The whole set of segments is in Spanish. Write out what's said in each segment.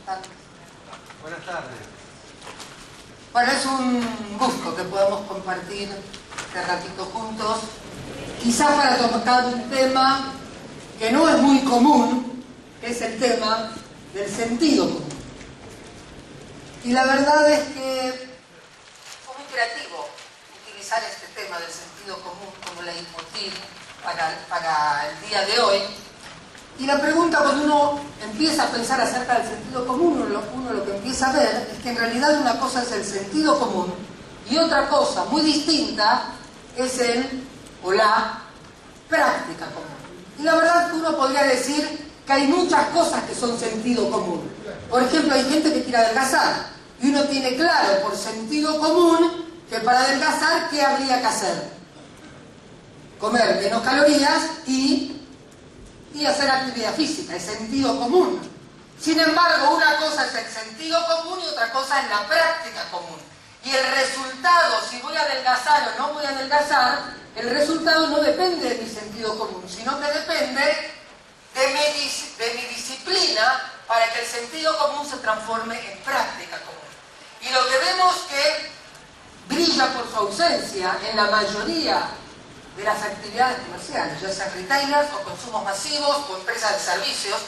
tardes. Buenas tardes. Bueno, es un gusto que podamos compartir este ratito juntos, quizá para tocar un tema que no es muy común, que es el tema del sentido común. Y la verdad es que fue muy creativo utilizar este tema del sentido común como leitmotiv para el día de hoy. Y la pregunta, cuando uno empieza a pensar acerca del sentido común, uno lo que empieza a ver es que en realidad una cosa es el sentido común y otra cosa muy distinta es la práctica común. Y la verdad que uno podría decir que hay muchas cosas que son sentido común. Por ejemplo, hay gente que quiere adelgazar y uno tiene claro por sentido común que para adelgazar, ¿qué habría que hacer? Comer menos calorías y hacer actividad física, es sentido común. Sin embargo, una cosa es el sentido común y otra cosa es la práctica común. Y el resultado, si voy a adelgazar o no voy a adelgazar, el resultado no depende de mi sentido común, sino que depende de mi disciplina para que el sentido común se transforme en práctica común. Y lo que vemos que brilla por su ausencia en la mayoría de las actividades comerciales, ya sean retailers o consumos masivos o empresas de servicios,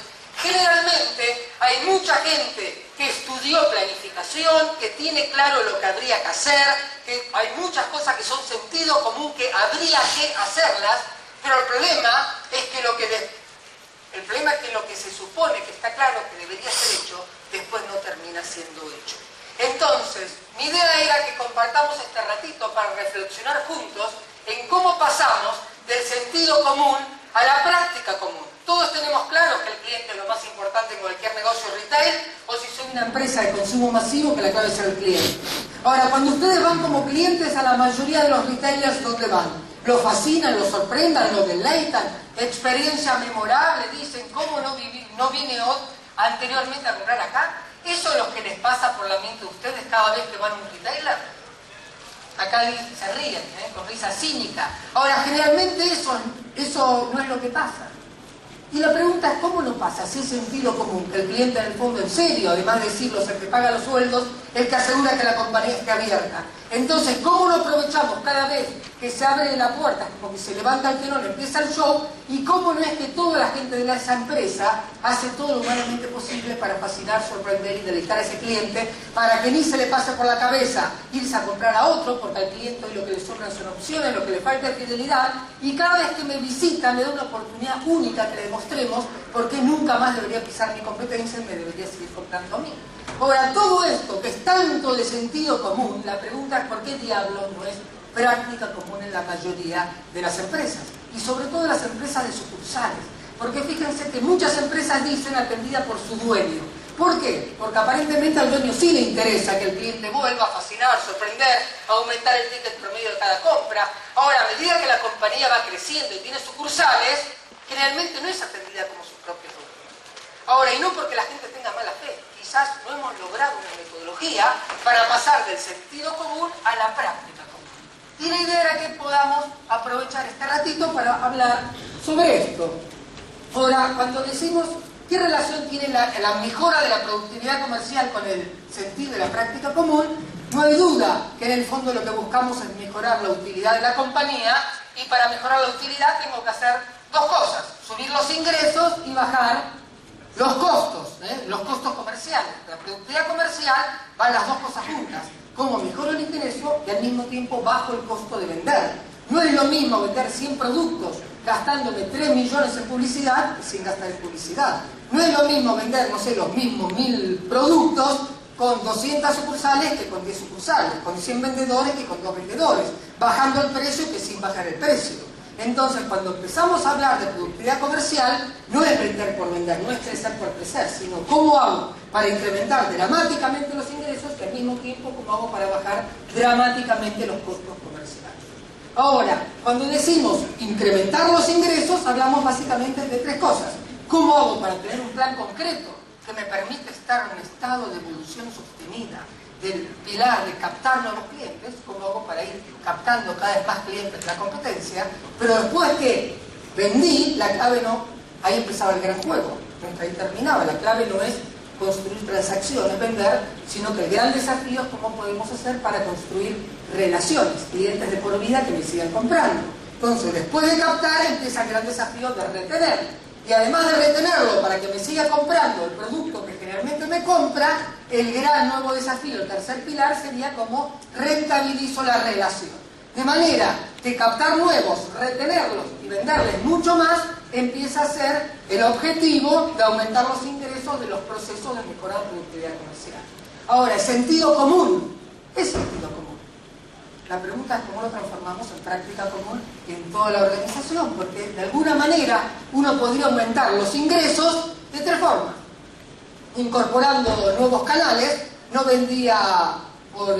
generalmente hay mucha gente que estudió planificación, que tiene claro lo que habría que hacer, que hay muchas cosas que son sentido común que habría que hacerlas, pero el problema es que lo que se supone que está claro que debería ser hecho, después no termina siendo hecho. Entonces, mi idea era que compartamos este ratito para reflexionar juntos en cómo pasamos del sentido común a la práctica común. Todos tenemos claro que el cliente es lo más importante en cualquier negocio retail, o si soy una empresa de consumo masivo, que la clave es el cliente. Ahora, cuando ustedes van como clientes a la mayoría de los retailers, ¿dónde van? ¿Lo fascinan, lo sorprendan, lo deleitan? ¿Experiencia memorable? Dicen, ¿cómo no vine anteriormente a comprar acá? ¿Eso es lo que les pasa por la mente de ustedes cada vez que van a un retailer? Acá se ríen, con risa cínica. Ahora, generalmente eso no es lo que pasa. Y la pregunta es, ¿cómo no pasa? Si es sentido común, que el cliente en el fondo en serio, además de decirlo, es el que paga los sueldos, el que asegura que la compañía esté abierta. Entonces, ¿cómo lo aprovechamos cada vez que se abre la puerta, porque se levanta el telón, empieza el show? ¿Y cómo no es que toda la gente de esa empresa hace todo lo humanamente posible para fascinar, sorprender y deleitar a ese cliente, para que ni se le pase por la cabeza irse a comprar a otro, porque al cliente hoy lo que le sobran son opciones, lo que le falta es fidelidad, y cada vez que me visita me da una oportunidad única que le demostremos por qué nunca más debería pisar mi competencia y me debería seguir comprando a mí. Ahora, todo esto que es tanto de sentido común, la pregunta es ¿por qué diablos no es práctica común en la mayoría de las empresas? Y sobre todo las empresas de sucursales. Porque fíjense que muchas empresas dicen atendidas por su dueño. ¿Por qué? Porque aparentemente al dueño sí le interesa que el cliente vuelva a fascinar, sorprender, aumentar el ticket promedio de cada compra. Ahora, a medida que la compañía va creciendo y tiene sucursales, generalmente no es atendida como sus propios dueños. Ahora, y no porque la gente tenga mala fe, quizás no hemos logrado una metodología para pasar del sentido común a la práctica común. Y la idea era que podamos aprovechar este ratito para hablar sobre esto. Ahora, cuando decimos qué relación tiene la mejora de la productividad comercial con el sentido de la práctica común, no hay duda que en el fondo lo que buscamos es mejorar la utilidad de la compañía, y para mejorar la utilidad tengo que hacer dos cosas: subir los ingresos y bajar los costos comerciales. La productividad comercial van las dos cosas juntas. Cómo mejoro el ingreso y al mismo tiempo bajo el costo de vender. No es lo mismo vender 100 productos gastándome 3 millones en publicidad sin gastar en publicidad. No es lo mismo vender, no sé, los mismos 1000 productos con 200 sucursales que con 10 sucursales, con 100 vendedores que con 2 vendedores, bajando el precio que sin bajar el precio. Entonces, cuando empezamos a hablar de productividad comercial, no es vender por vender, no es crecer por crecer, sino cómo hago para incrementar dramáticamente los ingresos y al mismo tiempo cómo hago para bajar dramáticamente los costos comerciales. Ahora, cuando decimos incrementar los ingresos, hablamos básicamente de tres cosas. ¿Cómo hago para tener un plan concreto que me permita estar en un estado de evolución sostenida, del pilar de captar nuevos clientes? ¿Cómo hago para ir captando cada vez más clientes de la competencia? Pero después que vendí, la clave no, ahí empezaba el gran juego, ahí terminaba. La clave no es construir transacciones, vender, sino que el gran desafío es cómo podemos hacer para construir relaciones, clientes de por vida que me sigan comprando. Entonces, después de captar, empieza el gran desafío de retener. Y además de retenerlo para que me siga comprando el producto que generalmente me compra, el gran nuevo desafío, el tercer pilar, sería cómo rentabilizo la relación. De manera que captar nuevos, retenerlos y venderles mucho más, empieza a ser el objetivo de aumentar los ingresos de los procesos de mejorar la productividad comercial. Ahora, el sentido común. ¿Es sentido común? La pregunta es cómo lo transformamos en práctica común en toda la organización, porque de alguna manera uno podría aumentar los ingresos de tres formas. Incorporando nuevos canales, no vendía por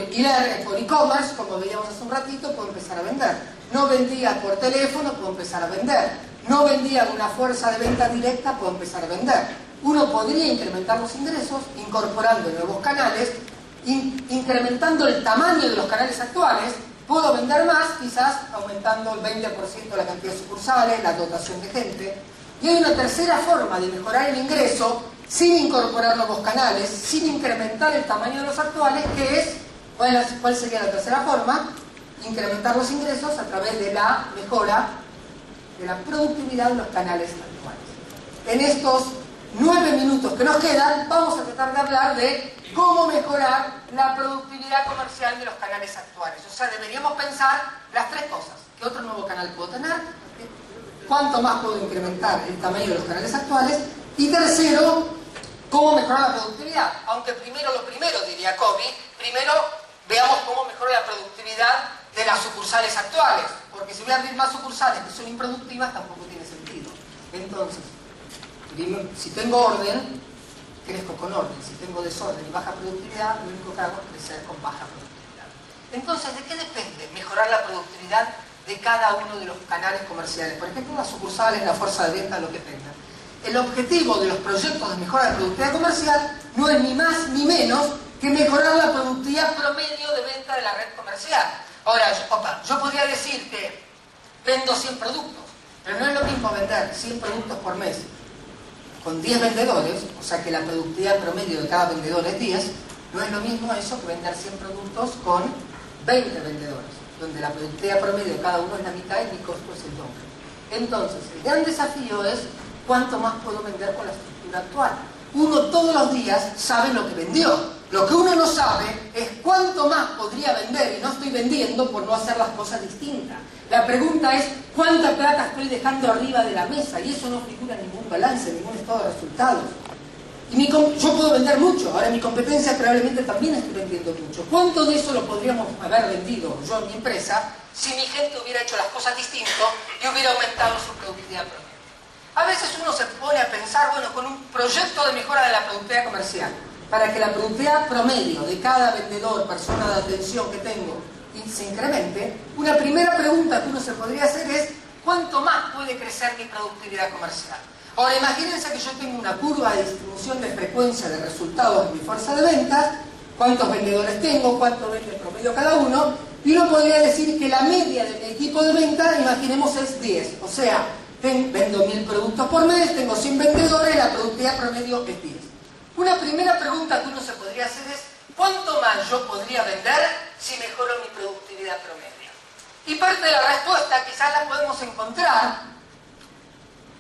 e-commerce, como veíamos hace un ratito, puedo empezar a vender. No vendía por teléfono, puedo empezar a vender. No vendía una fuerza de venta directa, puedo empezar a vender. Uno podría incrementar los ingresos incorporando nuevos canales, incrementando el tamaño de los canales actuales. Puedo vender más, quizás aumentando el 20% de la cantidad de sucursales, la dotación de gente. Y hay una tercera forma de mejorar el ingreso sin incorporar nuevos canales, sin incrementar el tamaño de los actuales, que es, ¿cuál sería la tercera forma? Incrementar los ingresos a través de la mejora de la productividad de los canales actuales. En estos 9 minutos que nos quedan, vamos a tratar de hablar de cómo mejorar la productividad comercial de los canales actuales. O sea, deberíamos pensar las tres cosas. ¿Qué otro nuevo canal puedo tener? ¿Cuánto más puedo incrementar el tamaño de los canales actuales? Y tercero, ¿cómo mejorar la productividad? Aunque primero lo primero, diría Covey, primero veamos cómo mejora la productividad de las sucursales actuales. Porque si voy a abrir más sucursales que son improductidas, tampoco tiene sentido. Entonces, si tengo orden, crezco con orden. Si tengo desorden y baja productividad, lo único que hago es crecer con baja productividad. Entonces, ¿de qué depende mejorar la productividad de cada uno de los canales comerciales? Por ejemplo, las sucursales, la fuerza de venta, lo que tengan. El objetivo de los proyectos de mejora de productividad comercial no es ni más ni menos que mejorar la productividad promedio de venta de la red comercial. Ahora, yo podría decir que vendo 100 productos, pero no es lo mismo vender 100 productos por mes con 10 vendedores, o sea que la productividad promedio de cada vendedor es 10, no es lo mismo eso que vender 100 productos con 20 vendedores, donde la productividad promedio de cada uno es la mitad y mi costo es el doble. Entonces, el gran desafío es cuánto más puedo vender con la estructura actual. Uno todos los días sabe lo que vendió. Lo que uno no sabe es cuánto más podría vender y no estoy vendiendo por no hacer las cosas distintas. La pregunta es cuánta plata estoy dejando arriba de la mesa y eso no figura en ningún balance, en ningún estado de resultados. Y yo puedo vender mucho, ahora mi competencia probablemente también estoy vendiendo mucho. ¿Cuánto de eso lo podríamos haber vendido yo en mi empresa si mi gente hubiera hecho las cosas distinto y hubiera aumentado su productividad promedio? A veces uno se pone a pensar, bueno, con un proyecto de mejora de la productividad comercial, para que la productividad promedio de cada vendedor, persona de atención que tengo, se incremente, una primera pregunta que uno se podría hacer es ¿cuánto más puede crecer mi productividad comercial? Ahora imagínense que yo tengo una curva de distribución de frecuencia de resultados en mi fuerza de ventas, cuántos vendedores tengo, cuánto vende en promedio cada uno, y uno podría decir que la media de mi equipo de venta, imaginemos, es 10, o sea, vendo 1000 productos por mes, tengo 100 vendedores, la productividad promedio es 10. Una primera pregunta que uno se podría hacer es ¿cuánto más yo podría vender si mejoro mi productividad promedio? Y parte de la respuesta quizás la podemos encontrar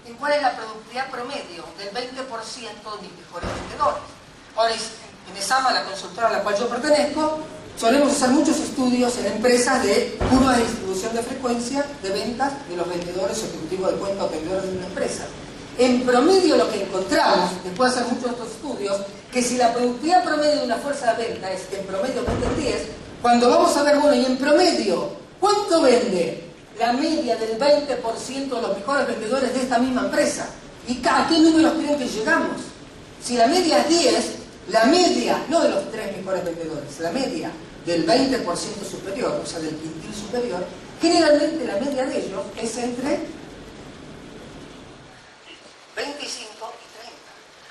en cuál es la productividad promedio del 20% de mis mejores vendedores. Ahora, en ESAMA, la consultora a la cual yo pertenezco, solemos hacer muchos estudios en empresas de curva de distribución de frecuencia de ventas de los vendedores ejecutivos de cuenta o vendedores de una empresa. En promedio lo que encontramos, después de hacer muchos de estos estudios, que si la productividad promedio de una fuerza de venta es que en promedio vende 10, cuando vamos a ver, bueno, y en promedio, ¿cuánto vende la media del 20% de los mejores vendedores de esta misma empresa? ¿Y a qué números creen que llegamos? Si la media es 10, la media, no de los 3 mejores vendedores, la media del 20% superior, o sea, del quintil superior, generalmente la media de ellos es entre 25 y 30.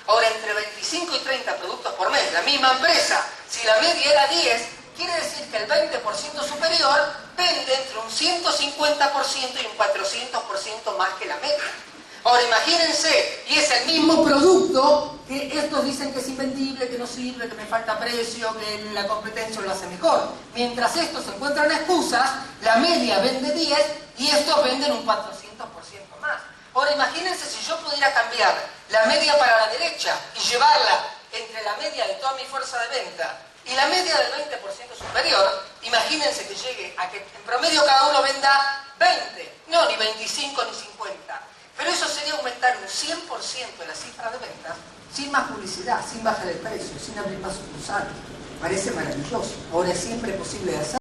Ahora, entre 25 y 30 productos por mes, la misma empresa, si la media era 10, quiere decir que el 20% superior vende entre un 150% y un 400% más que la media. Ahora, imagínense, y es el mismo producto, que estos dicen que es invendible, que no sirve, que me falta precio, que la competencia lo hace mejor. Mientras estos encuentran excusas, la media vende 10 y estos venden un 400% más. Ahora imagínense si yo pudiera cambiar la media para la derecha y llevarla entre la media de toda mi fuerza de venta y la media del 20% superior, imagínense que llegue a que en promedio cada uno venda 20, no ni 25 ni 50. Pero eso sería aumentar un 100% de la cifra de ventas sin más publicidad, sin bajar el precio, sin abrir más sucursales. Parece maravilloso. Ahora es siempre posible de hacer.